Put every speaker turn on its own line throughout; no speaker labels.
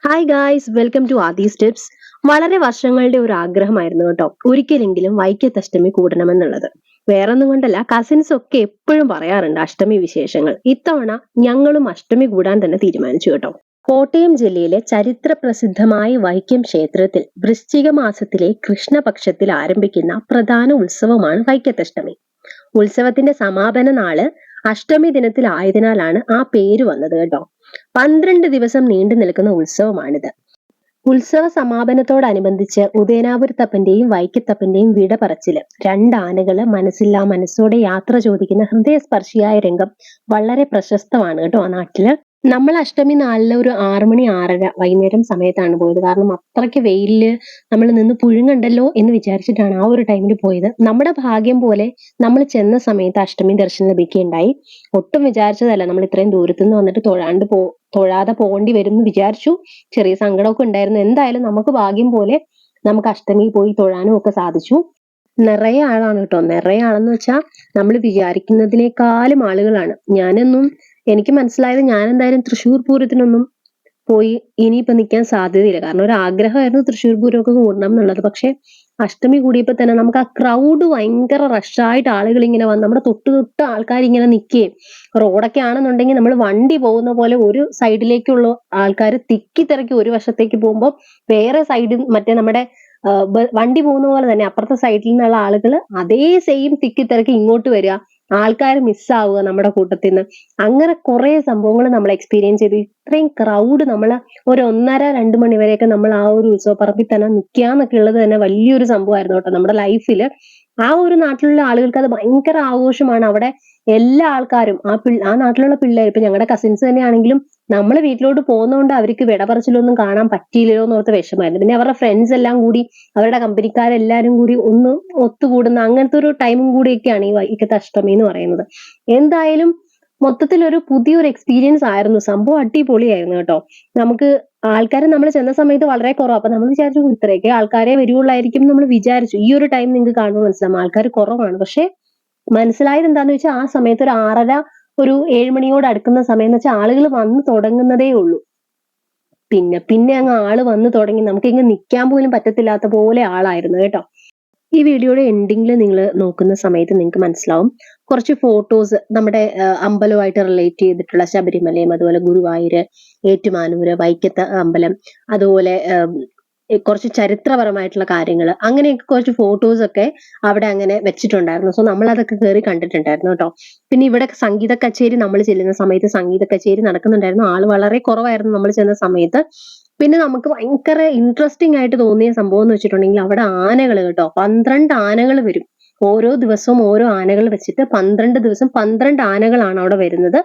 Hi guys, welcome to Aadi's tips. വളരെ വർഷങ്ങളുടെ ഒരു ആഗ്രഹമായിരുന്നു കേട്ടോ, ഒരിക്കലെങ്കിലും വൈക്കത്തഷ്ടമി കൂടണമെന്നുള്ളത്. വേറൊന്നും കൊണ്ടല്ല, കസിൻസ് ഒക്കെ എപ്പോഴും പറയാറുണ്ട് അഷ്ടമി വിശേഷങ്ങൾ. ഇത്തവണ ഞങ്ങളും അഷ്ടമി കൂടാൻ തന്നെ തീരുമാനിച്ചു കേട്ടോ. കോട്ടയം ജില്ലയിലെ ചരിത്ര പ്രസിദ്ധമായ വൈക്കം ക്ഷേത്രത്തിൽ വൃശ്ചിക മാസത്തിലെ കൃഷ്ണപക്ഷത്തിൽ ആരംഭിക്കുന്ന പ്രധാന ഉത്സവമാണ് വൈക്കത്തഷ്ടമി. ഉത്സവത്തിന്റെ സമാപന നാള് അഷ്ടമി ദിനത്തിലായതിനാലാണ് ആ പേര് വന്നത് കേട്ടോ. 12 ദിവസം നീണ്ടു നിൽക്കുന്ന ഉത്സവമാണിത്. ഉത്സവ സമാപനത്തോടനുബന്ധിച്ച് ഉദയനാപുരത്തപ്പന്റെയും വൈക്കത്തപ്പന്റെയും വിട പറച്ചില്, രണ്ടാനകള് മനസ്സില്ലാ മനസ്സോടെ യാത്ര ചോദിക്കുന്ന ഹൃദയസ്പർശിയായ രംഗം വളരെ പ്രശസ്തമാണ് കേട്ടോ ആ നാട്ടില്. നമ്മൾ അഷ്ടമി നാളില് ഒരു 6 മണി 6:30 വൈകുന്നേരം സമയത്താണ് പോയത്. കാരണം അത്രയ്ക്ക് വെയിലില് നമ്മൾ നിന്ന് പുഴുങ്ങണ്ടല്ലോ എന്ന് വിചാരിച്ചിട്ടാണ് ആ ഒരു ടൈമിൽ പോയത്. നമ്മുടെ ഭാഗ്യം പോലെ നമ്മൾ ചെന്ന സമയത്ത് അഷ്ടമി ദർശനം ലഭിക്കുകയുണ്ടായി. ഒട്ടും വിചാരിച്ചതല്ല നമ്മൾ ഇത്രയും ദൂരത്തുനിന്ന് വന്നിട്ട് തൊഴാതെ പോകേണ്ടി വരും എന്ന് വിചാരിച്ചു. ചെറിയ സങ്കടമൊക്കെ ഉണ്ടായിരുന്നു. എന്തായാലും നമുക്ക് ഭാഗ്യം പോലെ നമുക്ക് അഷ്ടമി പോയി തൊഴാനും ഒക്കെ സാധിച്ചു. നിറയെ ആളാണ് കേട്ടോ. നിറയെ ആളെന്ന് വെച്ചാൽ നമ്മൾ വിചാരിക്കുന്നതിനേക്കാളും ആളുകളാണ്. എനിക്ക് മനസ്സിലായത്, ഞാൻ എന്തായാലും തൃശ്ശൂർ പൂരത്തിനൊന്നും പോയി ഇനിയിപ്പോ നിൽക്കാൻ സാധ്യതയില്ല. കാരണം ഒരു ആഗ്രഹമായിരുന്നു തൃശ്ശൂർ പൂരമൊക്കെ കൂടണം എന്നുള്ളത്. പക്ഷെ അഷ്ടമി കൂടിയപ്പോ തന്നെ നമുക്ക് ആ ക്രൗഡ് ഭയങ്കര റഷായിട്ട് ആളുകൾ ഇങ്ങനെ വന്ന് നമ്മുടെ തൊട്ട് ആൾക്കാർ ഇങ്ങനെ നിൽക്കുകയും, റോഡൊക്കെ ആണെന്നുണ്ടെങ്കിൽ നമ്മൾ വണ്ടി പോകുന്ന പോലെ ഒരു സൈഡിലേക്കുള്ള ആൾക്കാർ തിക്കി തിരക്കി ഒരു വശത്തേക്ക് പോകുമ്പോൾ വേറെ സൈഡിൽ മറ്റേ നമ്മുടെ വണ്ടി പോകുന്ന പോലെ തന്നെ അപ്പുറത്തെ സൈഡിൽ നിന്നുള്ള ആളുകൾ അതേ സെയിം തിക്കി തിരക്കി ഇങ്ങോട്ട് വരിക, ആൾക്കാർ മിസ്സാവുക നമ്മുടെ കൂട്ടത്തിൽ നിന്ന്. അങ്ങനെ കുറെ സംഭവങ്ങൾ നമ്മൾ എക്സ്പീരിയൻസ് ചെയ്തു. ഇത്രയും ക്രൗഡ് നമ്മൾ ഒരു 1:30-2 മണി വരെയൊക്കെ നമ്മൾ ആ ഒരു ഉത്സവപ്പറമ്പിൽ തന്നെ നിൽക്കുക എന്നൊക്കെ ഉള്ളത് തന്നെ വലിയൊരു സംഭവമായിരുന്നു കേട്ടോ നമ്മുടെ ലൈഫിൽ. ആ ഒരു നാട്ടിലുള്ള ആളുകൾക്ക് അത് ഭയങ്കര ആഘോഷമാണ്. അവിടെ എല്ലാ ആൾക്കാരും ആ നാട്ടിലുള്ള പിള്ളേർ, ഇപ്പൊ ഞങ്ങളുടെ കസിൻസ് തന്നെയാണെങ്കിലും, നമ്മൾ വീട്ടിലോട്ട് പോകുന്നതുകൊണ്ട് അവർക്ക് വിട പറച്ചിലൊന്നും കാണാൻ പറ്റിയില്ലല്ലോ എന്നോർത്ത് വിഷമായിരുന്നു. പിന്നെ അവരുടെ ഫ്രണ്ട്സ് എല്ലാം കൂടി, അവരുടെ കമ്പനിക്കാരെല്ലാരും കൂടി ഒന്ന് ഒത്തുകൂടുന്ന അങ്ങനത്തെ ഒരു ടൈമും കൂടിയൊക്കെയാണ് ഈ വൈക്കത്തെ അഷ്ടമി എന്ന് പറയുന്നത്. എന്തായാലും മൊത്തത്തിൽ ഒരു പുതിയൊരു എക്സ്പീരിയൻസ് ആയിരുന്നു. സംഭവം അടിപൊളിയായിരുന്നു കേട്ടോ. നമുക്ക് ആൾക്കാരെ നമ്മൾ ചെന്ന സമയത്ത് വളരെ കുറവ്. അപ്പൊ നമ്മൾ വിചാരിച്ചു ഇത്രയൊക്കെ ആൾക്കാരെ വരുവുള്ളായിരിക്കും നമ്മൾ വിചാരിച്ചു. ഈ ഒരു ടൈം നിങ്ങൾക്ക് കാണുമ്പോൾ മനസ്സിലാവും ആൾക്കാർ കുറവാണ്. പക്ഷെ മനസ്സിലായത് എന്താന്ന് വെച്ചാൽ ആ സമയത്ത് ഒരു 6:30, ഒരു 7 മണിയോട് അടുക്കുന്ന സമയം എന്ന് വെച്ചാൽ ആളുകൾ വന്ന് തുടങ്ങുന്നതേ ഉള്ളൂ. പിന്നെ പിന്നെ അങ്ങ് ആള് വന്ന് തുടങ്ങി. നമുക്ക് ഇങ്ങ് നിൽക്കാൻ പോലും പറ്റത്തില്ലാത്ത പോലെ ആളായിരുന്നു കേട്ടോ. ഈ വീഡിയോയുടെ എൻഡിങ്ങിൽ നിങ്ങൾ നോക്കുന്ന സമയത്ത് നിങ്ങൾക്ക് മനസ്സിലാവും, കുറച്ച് ഫോട്ടോസ് നമ്മുടെ അമ്പലവുമായിട്ട് റിലേറ്റ് ചെയ്തിട്ടുള്ള ശബരിമലയും അതുപോലെ ഗുരുവായൂര്, ഏറ്റുമാനൂര്, വൈക്കത്ത് അമ്പലം, അതുപോലെ കുറച്ച് ചരിത്രപരമായിട്ടുള്ള കാര്യങ്ങൾ, അങ്ങനെയൊക്കെ കുറച്ച് ഫോട്ടോസ് ഒക്കെ അവിടെ അങ്ങനെ വെച്ചിട്ടുണ്ടായിരുന്നു. സോ നമ്മൾ അതൊക്കെ കയറി കണ്ടിട്ടുണ്ടായിരുന്നു കേട്ടോ. പിന്നെ ഇവിടെ സംഗീത കച്ചേരി, നമ്മൾ ചെല്ലുന്ന സമയത്ത് സംഗീത കച്ചേരി നടക്കുന്നുണ്ടായിരുന്നു. ആള് വളരെ കുറവായിരുന്നു നമ്മൾ ചെന്ന സമയത്ത്. പിന്നെ നമുക്ക് ഭയങ്കര ഇൻട്രസ്റ്റിംഗ് ആയിട്ട് തോന്നിയ സംഭവം എന്ന് വെച്ചിട്ടുണ്ടെങ്കിൽ അവിടെ ആനകൾ കേട്ടോ, 12 ആനകൾ വരും. ഓരോ ദിവസവും ഓരോ ആനകൾ വെച്ചിട്ട് 12 ദിവസം 12 ആനകളാണ് അവിടെ വരുന്നത്.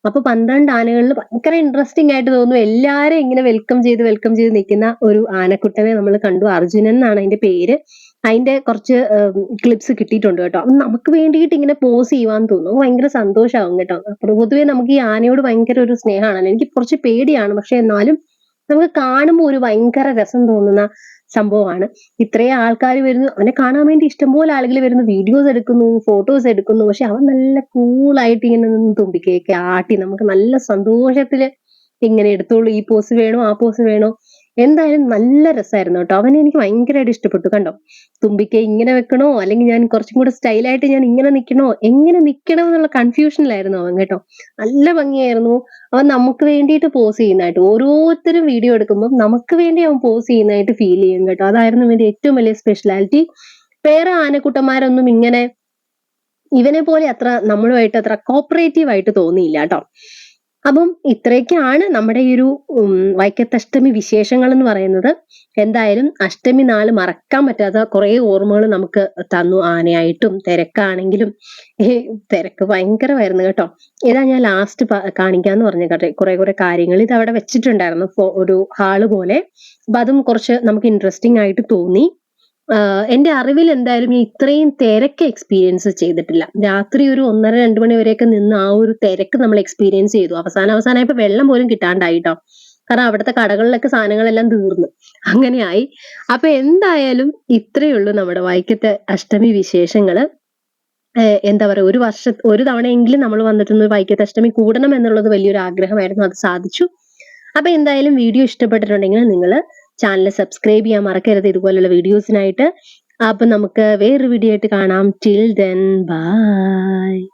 അപ്പൊ 12 ആനകളിൽ ഭയങ്കര ഇൻട്രസ്റ്റിംഗ് ആയിട്ട് തോന്നുന്നു. എല്ലാരും ഇങ്ങനെ വെൽക്കം ചെയ്ത് നിൽക്കുന്ന ഒരു ആനക്കുട്ടനെ നമ്മൾ കണ്ടു. അർജുനൻ എന്നാണ് അതിന്റെ പേര്. അതിന്റെ കുറച്ച് ക്ലിപ്സ് കിട്ടിയിട്ടുണ്ട് കേട്ടോ. അപ്പൊ നമുക്ക് വേണ്ടിയിട്ട് ഇങ്ങനെ പോസ് ചെയ്യുവാന്ന് തോന്നുന്നു. ഭയങ്കര സന്തോഷമാവും കേട്ടോ. അപ്പൊ പൊതുവെ നമുക്ക് ഈ ആനയോട് ഭയങ്കര ഒരു സ്നേഹമാണല്ലോ. എനിക്ക് കുറച്ച് പേടിയാണ്, പക്ഷെ എന്നാലും നമുക്ക് കാണുമ്പോൾ ഒരു ഭയങ്കര രസം തോന്നുന്ന സംഭവമാണ്. ഇത്രയും ആൾക്കാർ വരുന്നു, അവനെ കാണാൻ വേണ്ടി ഇഷ്ടംപോലെ ആളുകൾ വരുന്നു, വീഡിയോസ് എടുക്കുന്നു, ഫോട്ടോസ് എടുക്കുന്നു. പക്ഷെ അവൻ നല്ല കൂളായിട്ട് ഇങ്ങനെ നിന്ന് തുമ്പിക്കയൊക്കെ ആട്ടി നമുക്ക് നല്ല സന്തോഷത്തില് ഇങ്ങനെ എടുത്തോളൂ, ഈ പോസ് വേണോ ആ പോസ് വേണോ. എന്തായാലും നല്ല രസമായിരുന്നു കേട്ടോ. അവനെ എനിക്ക് ഭയങ്കരമായിട്ട് ഇഷ്ടപ്പെട്ടു. കണ്ടോ, തുമ്പിക്കൈ ഇങ്ങനെ വെക്കണോ അല്ലെങ്കിൽ ഞാൻ കുറച്ചും കൂടെ സ്റ്റൈലായിട്ട് ഞാൻ ഇങ്ങനെ നിൽക്കണോ, എങ്ങനെ നിൽക്കണം എന്നുള്ള കൺഫ്യൂഷനിലായിരുന്നു അവൻ കേട്ടോ. നല്ല ഭംഗിയായിരുന്നു. അവൻ നമുക്ക് വേണ്ടിയിട്ട് പോസ് ചെയ്യുന്നതായിട്ട്, ഓരോരുത്തരും വീഡിയോ എടുക്കുമ്പോൾ നമുക്ക് വേണ്ടി അവൻ പോസ് ചെയ്യുന്നതായിട്ട് ഫീൽ ചെയ്യും കേട്ടോ. അതായിരുന്നു ഇവന്റെ ഏറ്റവും വലിയ സ്പെഷ്യാലിറ്റി. വേറെ ആനക്കുട്ടന്മാരൊന്നും ഇങ്ങനെ ഇവനെ പോലെ അത്ര നമ്മളുമായിട്ട് അത്ര കോപ്പറേറ്റീവ് ആയിട്ട് തോന്നിയില്ല കേട്ടോ. അപ്പം ഇത്രയൊക്കെയാണ് നമ്മുടെ ഈ ഒരു വൈക്കത്തഷ്ടമി വിശേഷങ്ങൾ എന്ന് പറയുന്നത്. എന്തായാലും അഷ്ടമി നാള് മറക്കാൻ പറ്റാത്ത കുറെ ഓർമ്മകൾ നമുക്ക് തന്നു. ആനയായിട്ടും തിരക്കാണെങ്കിലും തിരക്ക് ഭയങ്കരമായിരുന്നു കേട്ടോ. ഇതാ ഞാൻ ലാസ്റ്റ് കാണിക്കാന്ന് പറഞ്ഞ കേട്ടെ കുറെ കാര്യങ്ങൾ ഇത് അവിടെ വെച്ചിട്ടുണ്ടായിരുന്നു, ഒരു ഹാള് പോലെ. അപ്പൊ അതും കുറച്ച് നമുക്ക് ഇൻട്രസ്റ്റിംഗ് ആയിട്ട് തോന്നി. എന്റെ അറിവിൽ എന്തായാലും ഞാൻ ഇത്രയും തിരക്ക് എക്സ്പീരിയൻസ് ചെയ്തിട്ടില്ല. രാത്രി ഒരു 1:30-2 മണി വരെയൊക്കെ നിന്ന് ആ ഒരു തിരക്ക് നമ്മൾ എക്സ്പീരിയൻസ് ചെയ്തു. അവസാനമായപ്പോ വെള്ളം പോലും കിട്ടാണ്ടായിട്ടോ. കാരണം അവിടുത്തെ കടകളിലൊക്കെ സാധനങ്ങളെല്ലാം തീർന്നു, അങ്ങനെയായി. അപ്പൊ എന്തായാലും ഇത്രയേ ഉള്ളൂ നമ്മുടെ വൈക്കത്തെ അഷ്ടമി വിശേഷങ്ങള്. എന്താ പറയാ, ഒരു തവണയെങ്കിലും നമ്മൾ വന്നിട്ടൊന്ന് വൈക്കത്തെ അഷ്ടമി കൂടണം എന്നുള്ളത് വലിയൊരു ആഗ്രഹമായിരുന്നു. അത് സാധിച്ചു. അപ്പൊ എന്തായാലും വീഡിയോ ഇഷ്ടപ്പെട്ടിട്ടുണ്ടെങ്കിൽ നിങ്ങൾ ചാനൽ സബ്സ്ക്രൈബ് ചെയ്യാൻ മറക്കരുത് ഇതുപോലുള്ള വീഡിയോസിനായിട്ട്. അപ്പൊ നമുക്ക് വേറൊരു വീഡിയോ ആയിട്ട് കാണാം. Till then bye.